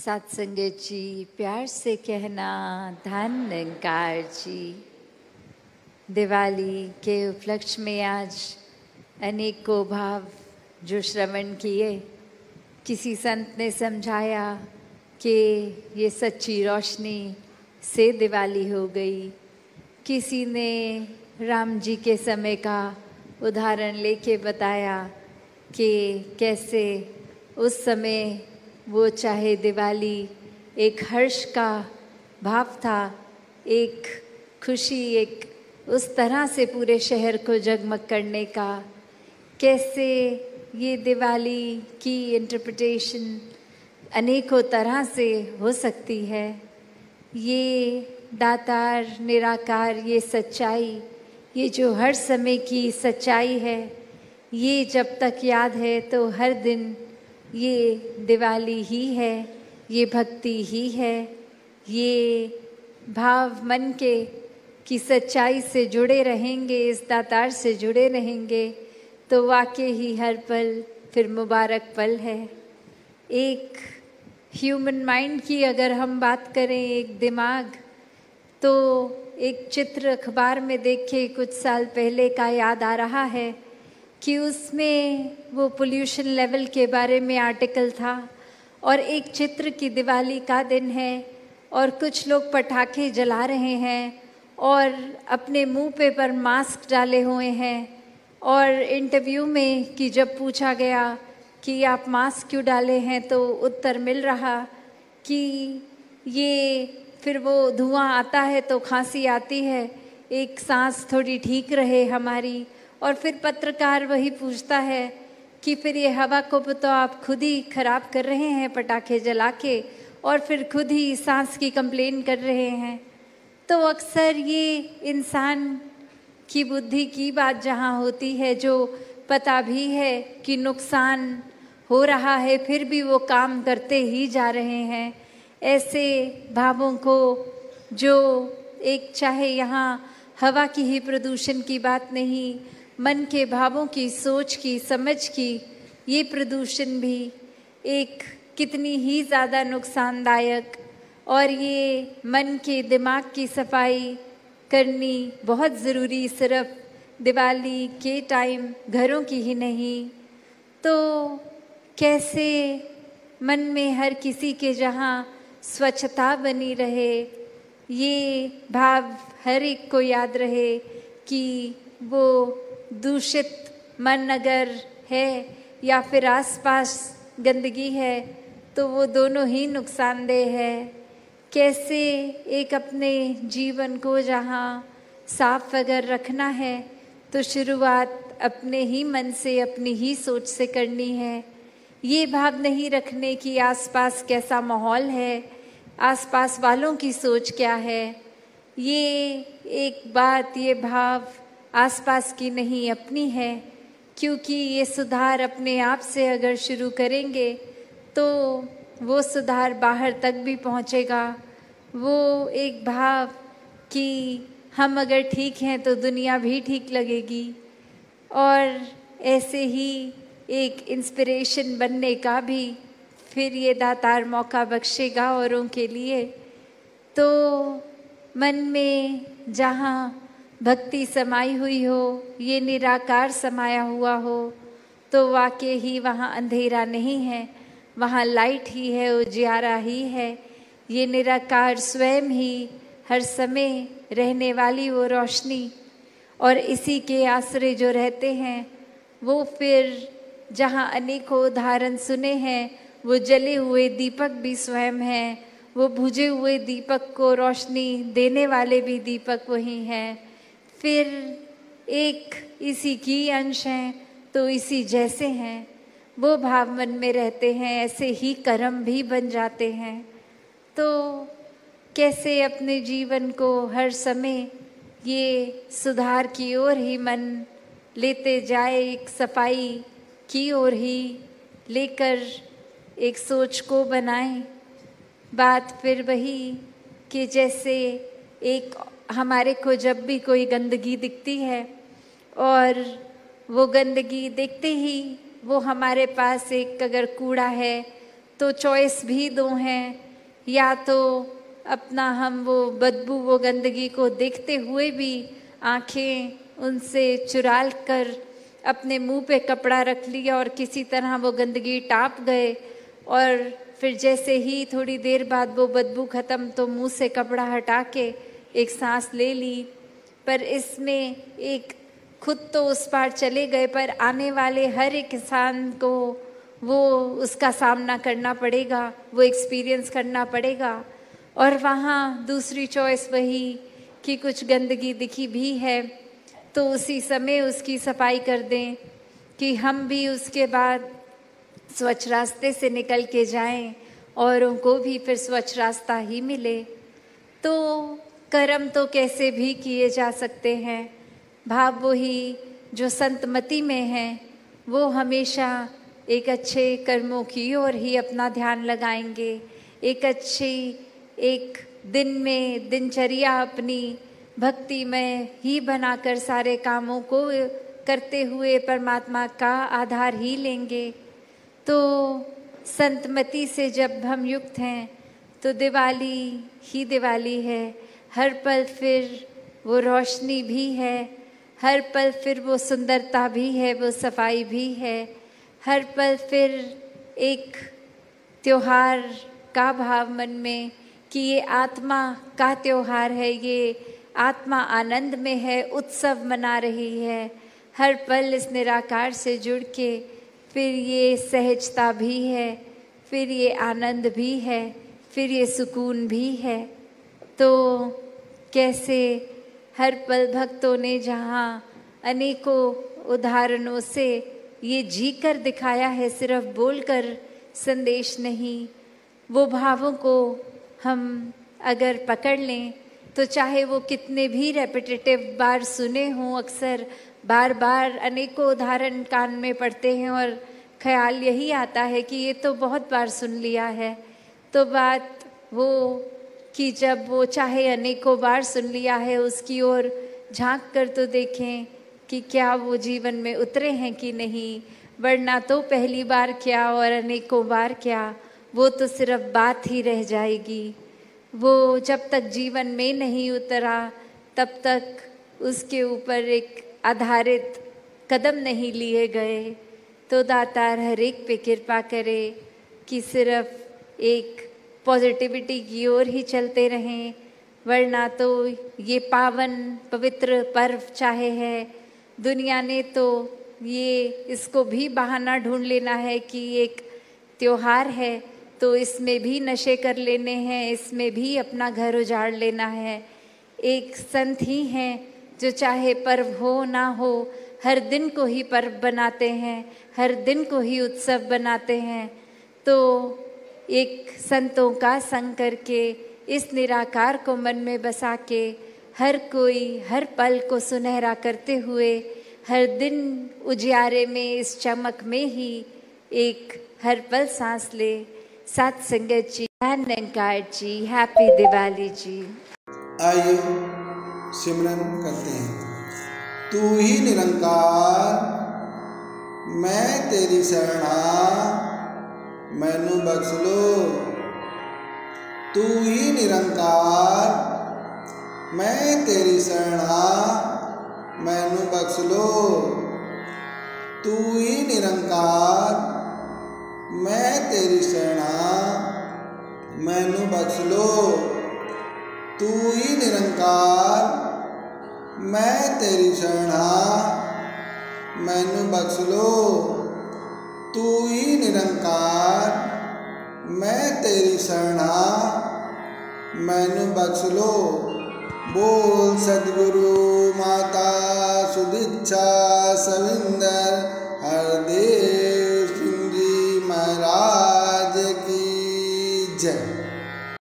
सत्संगत जी, प्यार से कहना धन निरंकार जी। दिवाली के उपलक्ष्य में आज अनेकों भाव जो श्रवण किए। किसी संत ने समझाया कि ये सच्ची रोशनी से दिवाली हो गई। किसी ने राम जी के समय का उदाहरण लेके बताया कि कैसे उस समय वो चाहे दिवाली एक हर्ष का भाव था, एक खुशी, एक उस तरह से पूरे शहर को जगमग करने का। कैसे ये दिवाली की इंटरप्रिटेशन अनेकों तरह से हो सकती है। ये दातार निराकार, ये सच्चाई, ये जो हर समय की सच्चाई है, ये जब तक याद है तो हर दिन ये दिवाली ही है, ये भक्ति ही है। ये भाव मन के कि सच्चाई से जुड़े रहेंगे, इस दातार से जुड़े रहेंगे तो वाकई ही हर पल फिर मुबारक पल है। एक ह्यूमन माइंड की अगर हम बात करें, एक दिमाग, तो एक चित्र अखबार में देखे कुछ साल पहले का याद आ रहा है कि उसमें वो पोल्यूशन लेवल के बारे में आर्टिकल था और एक चित्र की दिवाली का दिन है और कुछ लोग पटाखे जला रहे हैं और अपने मुंह पे पर मास्क डाले हुए हैं। और इंटरव्यू में कि जब पूछा गया कि आप मास्क क्यों डाले हैं तो उत्तर मिल रहा कि ये फिर वो धुआं आता है तो खांसी आती है, एक सांस थोड़ी ठीक रहे हमारी। और फिर पत्रकार वही पूछता है कि फिर ये हवा को तो आप खुद ही खराब कर रहे हैं पटाखे जला के, और फिर खुद ही सांस की कंप्लेन कर रहे हैं। तो अक्सर ये इंसान की बुद्धि की बात जहाँ होती है, जो पता भी है कि नुकसान हो रहा है फिर भी वो काम करते ही जा रहे हैं। ऐसे भावों को जो एक चाहे यहाँ हवा की ही प्रदूषण की बात नहीं, मन के भावों की, सोच की, समझ की ये प्रदूषण भी एक कितनी ही ज़्यादा नुकसानदायक। और ये मन के दिमाग की सफाई करनी बहुत ज़रूरी, सिर्फ दिवाली के टाइम घरों की ही नहीं। तो कैसे मन में हर किसी के जहाँ स्वच्छता बनी रहे, ये भाव हर एक को याद रहे कि वो दूषित मन अगर है या फिर आसपास गंदगी है तो वो दोनों ही नुकसानदेह है। कैसे एक अपने जीवन को जहाँ साफ अगर रखना है तो शुरुआत अपने ही मन से, अपनी ही सोच से करनी है। ये भाव नहीं रखने की आसपास कैसा माहौल है, आसपास वालों की सोच क्या है। ये एक बात, ये भाव आसपास की नहीं, अपनी है। क्योंकि ये सुधार अपने आप से अगर शुरू करेंगे तो वो सुधार बाहर तक भी पहुंचेगा। वो एक भाव कि हम अगर ठीक हैं तो दुनिया भी ठीक लगेगी। और ऐसे ही एक इंस्पिरेशन बनने का भी फिर ये दातार मौका बख्शेगा औरों के लिए। तो मन में जहाँ भक्ति समाई हुई हो, ये निराकार समाया हुआ हो, तो वाकई ही वहाँ अंधेरा नहीं है, वहाँ लाइट ही है, उजियारा ही है। ये निराकार स्वयं ही हर समय रहने वाली वो रोशनी, और इसी के आश्रय जो रहते हैं वो फिर जहाँ अनेकों उदाहरण सुने हैं, वो जले हुए दीपक भी स्वयं हैं, वो बुझे हुए दीपक को रोशनी देने वाले भी दीपक वही हैं। फिर एक इसी की अंश हैं तो इसी जैसे हैं, वो भाव मन में रहते हैं, ऐसे ही कर्म भी बन जाते हैं। तो कैसे अपने जीवन को हर समय ये सुधार की ओर ही मन लेते जाए, एक सफाई की ओर ही लेकर एक सोच को बनाएं। बात फिर वही कि जैसे एक हमारे को जब भी कोई गंदगी दिखती है और वो गंदगी देखते ही वो हमारे पास एक अगर कूड़ा है तो चॉइस भी दो हैं, या तो अपना हम वो बदबू वो गंदगी को देखते हुए भी आंखें उनसे चुरा कर अपने मुंह पे कपड़ा रख लिया और किसी तरह वो गंदगी टाप गए, और फिर जैसे ही थोड़ी देर बाद वो बदबू ख़त्म तो मुंह से कपड़ा हटा के एक सांस ले ली। पर इसमें एक खुद तो उस पार चले गए, पर आने वाले हर एक इंसान को वो उसका सामना करना पड़ेगा, वो एक्सपीरियंस करना पड़ेगा। और वहाँ दूसरी चॉइस वही कि कुछ गंदगी दिखी भी है तो उसी समय उसकी सफाई कर दें, कि हम भी उसके बाद स्वच्छ रास्ते से निकल के जाएं और उनको भी फिर स्वच्छ रास्ता ही मिले। तो कर्म तो कैसे भी किए जा सकते हैं, भाव वही जो संतमति में है वो हमेशा एक अच्छे कर्मों की ओर ही अपना ध्यान लगाएंगे, एक अच्छी एक दिन में दिनचर्या अपनी भक्ति में ही बनाकर सारे कामों को करते हुए परमात्मा का आधार ही लेंगे। तो संतमति से जब हम युक्त हैं तो दिवाली ही दिवाली है, हर पल फिर वो रोशनी भी है, हर पल फिर वो सुंदरता भी है, वो सफाई भी है, हर पल फिर एक त्योहार का भाव मन में कि ये आत्मा का त्योहार है, ये आत्मा आनंद में है, उत्सव मना रही है। हर पल इस निराकार से जुड़ के फिर ये सहजता भी है, फिर ये आनंद भी है, फिर ये सुकून भी है। तो कैसे हर पल भक्तों ने जहाँ अनेकों उदाहरणों से ये जी कर दिखाया है, सिर्फ बोलकर संदेश नहीं, वो भावों को हम अगर पकड़ लें तो चाहे वो कितने भी रेपिटेटिव बार सुने हों, अक्सर बार बार अनेकों उदाहरण कान में पड़ते हैं और ख्याल यही आता है कि ये तो बहुत बार सुन लिया है। तो बात वो कि जब वो चाहे अनेकों बार सुन लिया है उसकी ओर झांक कर तो देखें कि क्या वो जीवन में उतरे हैं कि नहीं, वरना तो पहली बार क्या और अनेकों बार क्या, वो तो सिर्फ बात ही रह जाएगी। वो जब तक जीवन में नहीं उतरा तब तक उसके ऊपर एक आधारित कदम नहीं लिए गए। तो दातार हर एक पे कृपा करे कि सिर्फ एक पॉजिटिविटी की ओर ही चलते रहें, वरना तो ये पावन पवित्र पर्व चाहे है, दुनिया ने तो ये इसको भी बहाना ढूंढ लेना है कि एक त्योहार है तो इसमें भी नशे कर लेने हैं, इसमें भी अपना घर उजाड़ लेना है। एक संत ही हैं जो चाहे पर्व हो ना हो हर दिन को ही पर्व बनाते हैं, हर दिन को ही उत्सव बनाते हैं। तो एक संतों का संग करके इस निराकार को मन में बसा के हर कोई हर पल को सुनहरा करते हुए हर दिन उजियारे में इस चमक में ही एक हर पल सांस ले। सत संगत जी, निरंकार जी, हैप्पी दिवाली जी। आइए सिमरन करते हैं। तू ही निरंकार मैं तेरी शरणा मैनू बख्श लो। तू ही निरंकार मैं तेरी शरणा मैनू बख्श लो। तू ही निरंकार मैं तेरी शरणा मैनू बख्श लो। तू ही निरंकार मैं तेरी शरणा मैनू बख्श लो। तू ही निरंकार मैं तेरी शरणा मैनू बख्श लो। बोल सद्गुरु माता सुदीक्षा सविंदर